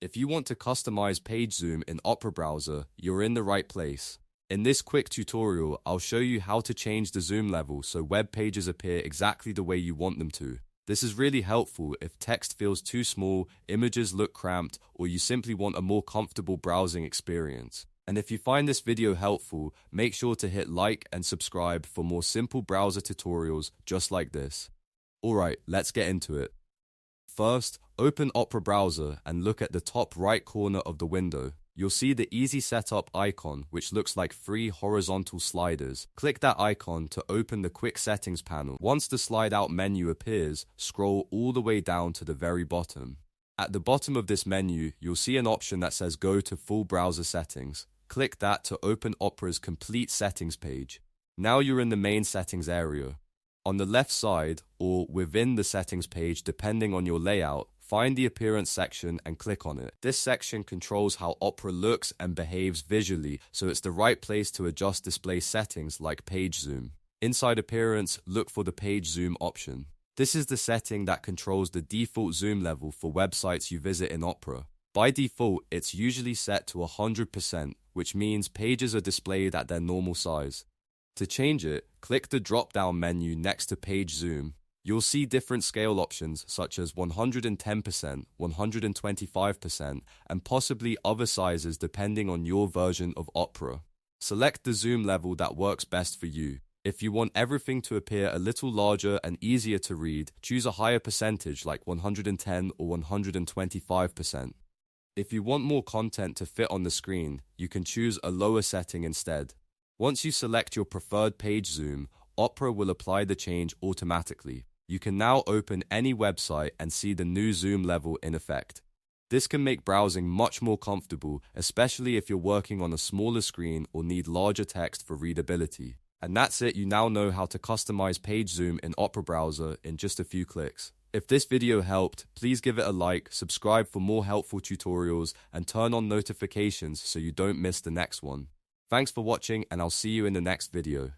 If you want to customize page zoom in Opera browser, you're in the right place. In this quick tutorial, I'll show you how to change the zoom level so web pages appear exactly the way you want them to. This is really helpful if text feels too small, images look cramped, or you simply want a more comfortable browsing experience. And if you find this video helpful, make sure to hit like and subscribe for more simple browser tutorials just like this. Alright, let's get into it. First, open Opera browser and look at the top right corner of the window. You'll see the Easy Setup icon, which looks like 3 horizontal sliders. Click that icon to open the Quick Settings panel. Once the slide out menu appears, scroll all the way down to the very bottom. At the bottom of this menu, you'll see an option that says Go to Full Browser Settings. Click that to open Opera's complete settings page. Now you're in the main settings area. On the left side, or within the settings page depending on your layout, find the Appearance section and click on it. This section controls how Opera looks and behaves visually, so it's the right place to adjust display settings like page zoom. Inside Appearance, look for the page zoom option. This is the setting that controls the default zoom level for websites you visit in Opera. By default, it's usually set to 100%, which means pages are displayed at their normal size. To change it, click the drop-down menu next to Page Zoom. You'll see different scale options such as 110%, 125%, and possibly other sizes depending on your version of Opera. Select the zoom level that works best for you. If you want everything to appear a little larger and easier to read, choose a higher percentage like 110 or 125%. If you want more content to fit on the screen, you can choose a lower setting instead. Once you select your preferred page zoom, Opera will apply the change automatically. You can now open any website and see the new zoom level in effect. This can make browsing much more comfortable, especially if you're working on a smaller screen or need larger text for readability. And that's it, you now know how to customize page zoom in Opera browser in just a few clicks. If this video helped, please give it a like, subscribe for more helpful tutorials, and turn on notifications so you don't miss the next one. Thanks for watching, and I'll see you in the next video.